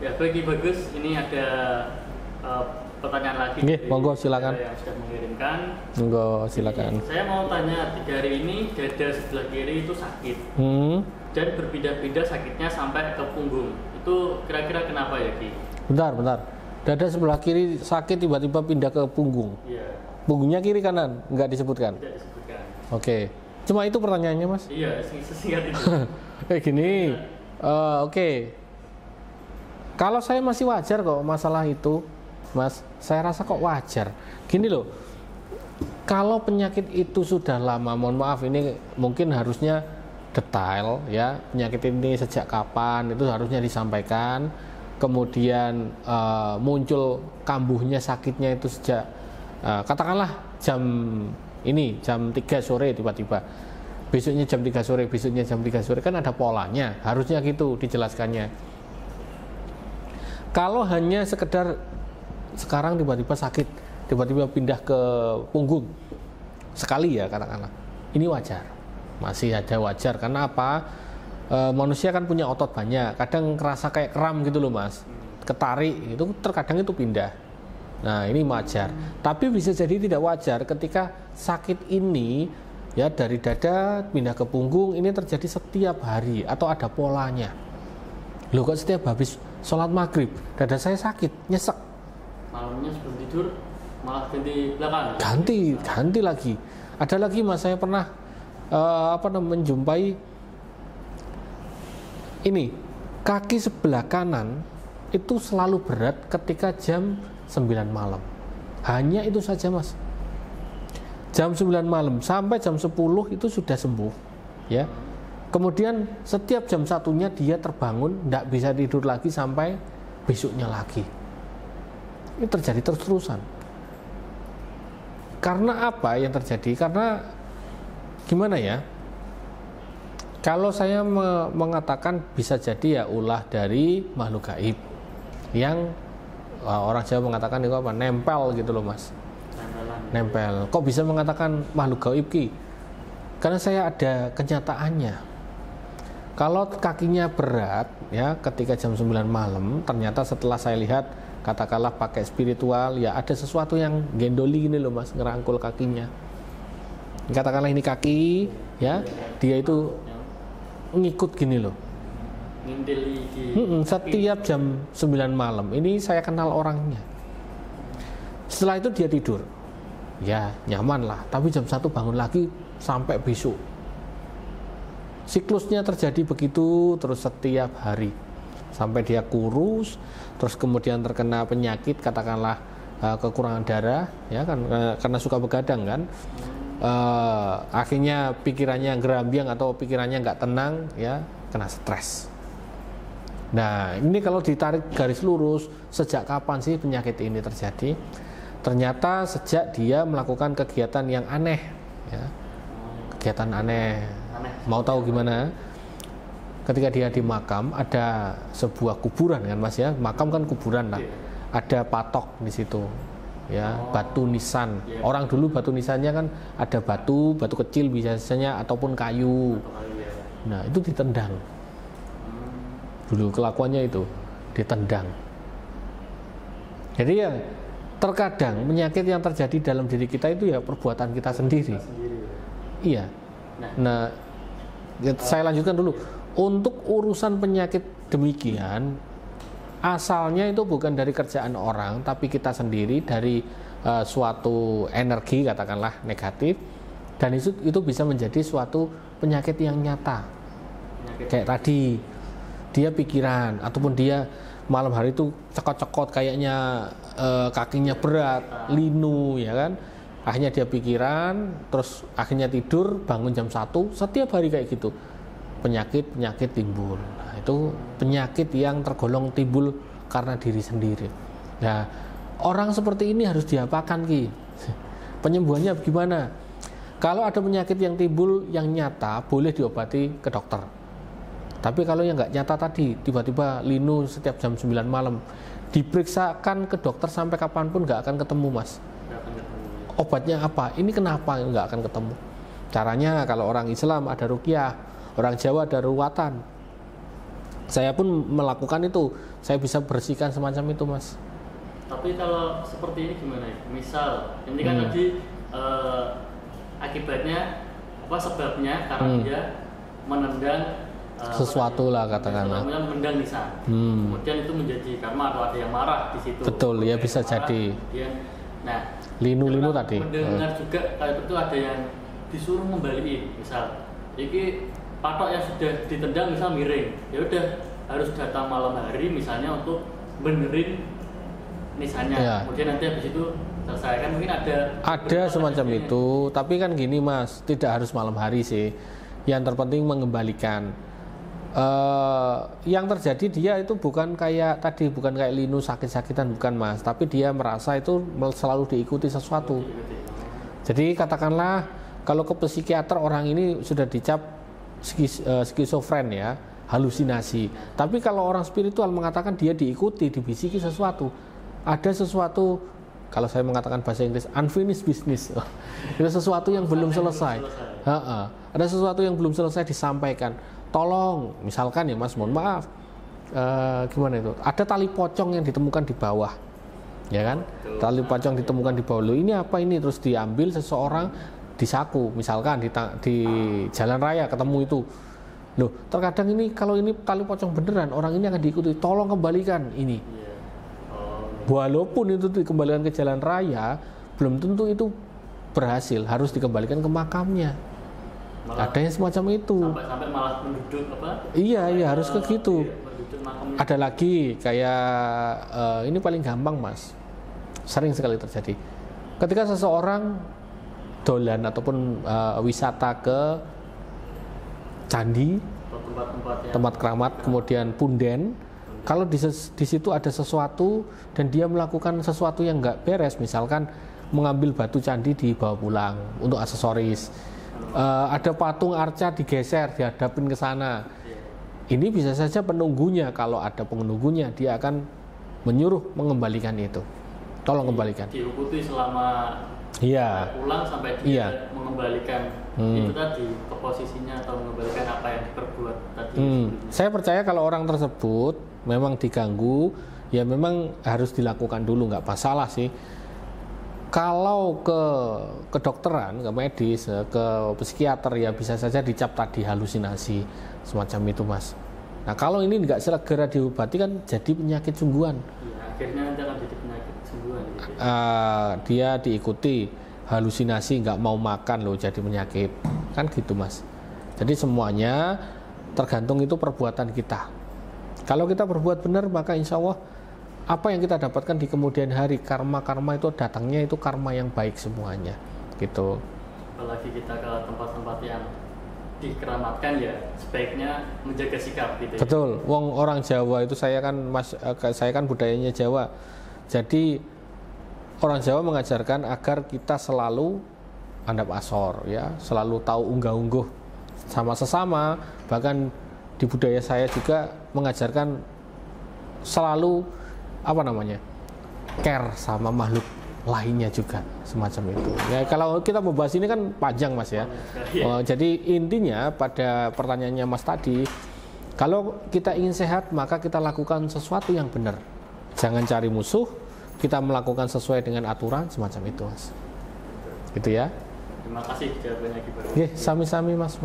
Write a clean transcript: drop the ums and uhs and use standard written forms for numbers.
Ya, bagi Bagus, ini ada pertanyaan lagi. Monggo silakan. Yang sudah mengirimkan. Monggo silakan. Saya mau tanya, 3 hari ini dada sebelah kiri itu sakit. Dan berpindah-pindah sakitnya sampai ke punggung. Itu kira-kira kenapa ya, Ki? Bentar. Dada sebelah kiri sakit tiba-tiba pindah ke punggung. Iya. Punggungnya kiri kanan? Enggak disebutkan? Tidak disebutkan. Oke. Cuma itu pertanyaannya, Mas? Iya, sesingkat itu. Kayak gini. Oke. Kalau saya masih wajar kok masalah itu, Mas. Saya rasa kok wajar. Gini loh. Kalau penyakit itu sudah lama, mohon maaf ini mungkin harusnya detail ya. Penyakit ini sejak kapan itu harusnya disampaikan. Kemudian muncul kambuhnya sakitnya itu sejak katakanlah jam 3 sore tiba-tiba, besoknya jam 3 sore, besoknya jam 3 sore, kan ada polanya, harusnya gitu dijelaskannya. Kalau hanya sekedar sekarang tiba-tiba sakit, tiba-tiba pindah ke punggung sekali ya katakanlah, ini wajar, masih ada wajar. Karena apa? Manusia kan punya otot banyak, kadang kerasa kayak kram gitu loh, Mas, ketarik itu terkadang itu pindah. Nah ini wajar, tapi bisa jadi tidak wajar ketika sakit ini ya dari dada pindah ke punggung ini terjadi setiap hari atau ada polanya. Loh kok setiap habis sholat maghrib dada saya sakit, nyesek, malamnya sebelum tidur malah ganti belakang. Ganti lagi. Ada lagi, Mas, saya pernah menjumpai ini, kaki sebelah kanan itu selalu berat ketika jam 9 malam. Hanya itu saja, Mas. Jam 9 malam sampai jam 10 itu sudah sembuh ya. Kemudian setiap jam 1-nya dia terbangun, tidak bisa tidur lagi sampai besoknya lagi. Ini terjadi terus-terusan. Karena apa yang terjadi? Karena gimana ya? Kalau saya mengatakan bisa jadi ya ulah dari makhluk gaib yang orang Jawa mengatakan itu apa? Nempel gitu loh, Mas. Nempel. Kok bisa mengatakan makhluk gaib, Ki? Karena saya ada kenyataannya. Kalau kakinya berat ya ketika jam 9 malam, ternyata setelah saya lihat katakanlah pakai spiritual ya ada sesuatu yang gendoli gini loh, Mas, ngerangkul kakinya. Katakanlah ini kaki ya, dia itu ngikut gini loh. Setiap jam 9 malam. Ini saya kenal orangnya. Setelah itu dia tidur. Ya, nyaman lah. Tapi jam 1 bangun lagi sampai besok. Siklusnya terjadi begitu terus setiap hari. Sampai dia kurus, terus kemudian terkena penyakit katakanlah kekurangan darah ya kan, karena suka begadang kan. Akhirnya pikirannya gerambiang atau pikirannya nggak tenang ya, kena stres. Nah ini kalau ditarik garis lurus, sejak kapan sih penyakit ini terjadi? Ternyata sejak dia melakukan kegiatan yang aneh ya. Kegiatan aneh. Mau tahu gimana? Ketika dia di makam, ada sebuah kuburan kan, Mas ya, makam kan kuburan lah, ada patok di situ ya, batu nisan. Orang dulu batu nisannya kan ada batu kecil biasanya ataupun kayu. Nah itu ditendang. Dulu kelakuannya itu ditendang. Jadi ya terkadang penyakit yang terjadi dalam diri kita itu ya perbuatan kita sendiri. Iya. Nah saya lanjutkan dulu. Untuk urusan penyakit demikian, asalnya itu bukan dari kerjaan orang, tapi kita sendiri dari suatu energi katakanlah negatif, dan itu bisa menjadi suatu penyakit yang nyata. Kayak tadi dia pikiran ataupun dia malam hari itu cekot-cekot kayaknya kakinya berat, linu ya kan. Akhirnya dia pikiran, terus akhirnya tidur, bangun jam 1, setiap hari kayak gitu. Penyakit timbul. Nah, itu penyakit yang tergolong timbul karena diri sendiri. Nah, orang seperti ini harus diapakan, Ki? Penyembuhannya gimana? Kalau ada penyakit yang timbul yang nyata, boleh diobati ke dokter. Tapi kalau yang nggak nyata tadi, tiba-tiba linu setiap jam 9 malam, diperiksakan ke dokter sampai kapanpun nggak akan ketemu, Mas. Obatnya apa? Ini kenapa nggak akan ketemu? Caranya kalau orang Islam ada ruqyah, orang Jawa ada ruwatan. Saya pun melakukan itu saya bisa bersihkan semacam itu, Mas. Tapi kalau seperti ini gimana? Misal ini kan tadi akibatnya apa sebabnya karena dia menendang sesuatu lah katakanlah. Menendang nisan. Kemudian itu menjadi karma atau ada yang marah di situ. Betul, ya bisa marah, jadi. Kemudian, nah, linu tadi. Mendengar juga kalau itu ada yang disuruh ngembaliin, misal, ini patok yang sudah ditendang misal miring, ya udah harus datang malam hari misalnya untuk benerin nisannya. Ya. Kemudian nanti habis itu selesai kan mungkin ada semacam itu, tapi kan gini Mas, tidak harus malam hari sih. Yang terpenting mengembalikan. Yang terjadi dia itu bukan kayak tadi, bukan kayak linu sakit-sakitan, bukan Mas, tapi dia merasa itu selalu diikuti sesuatu. Jadi katakanlah kalau ke psikiater orang ini sudah dicap skizofren ya, halusinasi. Tapi kalau orang spiritual mengatakan dia diikuti, dibisiki sesuatu, ada sesuatu, kalau saya mengatakan bahasa Inggris, unfinished business. Itu sesuatu yang belum selesai. Ada sesuatu yang belum selesai disampaikan. Tolong, misalkan ya Mas, mohon maaf, gimana itu? Ada tali pocong yang ditemukan di bawah, ya kan? Tali pocong ditemukan di bawah. Loh, ini apa ini? Terus diambil seseorang di saku, misalkan di jalan raya ketemu itu. Loh, terkadang ini kalau ini tali pocong beneran, orang ini akan diikuti. Tolong kembalikan ini. Walaupun itu dikembalikan ke jalan raya, belum tentu itu berhasil. Harus dikembalikan ke makamnya. Ada yang semacam itu. Sampai malah menduduk apa? Iya, harus ke gitu. Ada lagi kayak ini paling gampang Mas. Sering sekali terjadi. Ketika seseorang dolan ataupun wisata ke candi, tempat keramat, kemudian punden. Kalau di situ ada sesuatu dan dia melakukan sesuatu yang nggak beres, misalkan mengambil batu candi dibawa pulang untuk aksesoris. Ada patung arca digeser, dihadapin ke sana. Ini bisa saja penunggunya, kalau ada penunggunya dia akan menyuruh mengembalikan itu. Tolong kembalikan. Diikuti selama pulang sampai dia mengembalikan itu tadi ke posisinya atau mengembalikan apa yang diperbuat tadi. Saya percaya kalau orang tersebut memang diganggu, ya memang harus dilakukan dulu, nggak masalah sih. Kalau ke kedokteran, ke medis, ke psikiater ya bisa saja dicap tadi halusinasi semacam itu Mas. Nah kalau ini nggak segera diobati kan jadi penyakit sungguhan. Ya, akhirnya nanti akan jadi penyakit sungguhan. Dia diikuti halusinasi, nggak mau makan loh jadi penyakit kan gitu Mas. Jadi semuanya tergantung itu perbuatan kita. Kalau kita berbuat benar maka insya Allah apa yang kita dapatkan di kemudian hari, karma itu datangnya itu karma yang baik semuanya gitu. Apalagi kita ke tempat-tempat yang dikeramatkan ya sebaiknya menjaga sikap gitu. Betul. Wong orang Jawa itu saya kan budayanya Jawa. Jadi orang Jawa mengajarkan agar kita selalu andap asor ya, selalu tahu unggah-ungguh sama sesama. Bahkan di budaya saya juga mengajarkan selalu care sama makhluk lainnya juga semacam itu. Ya kalau kita membahas ini kan panjang Mas ya. Jadi intinya pada pertanyaannya Mas tadi, kalau kita ingin sehat maka kita lakukan sesuatu yang benar. Jangan cari musuh, kita melakukan sesuai dengan aturan semacam itu Mas. Gitu ya. Terima kasih jawabannya Ki Baru. Sami-sami Mas.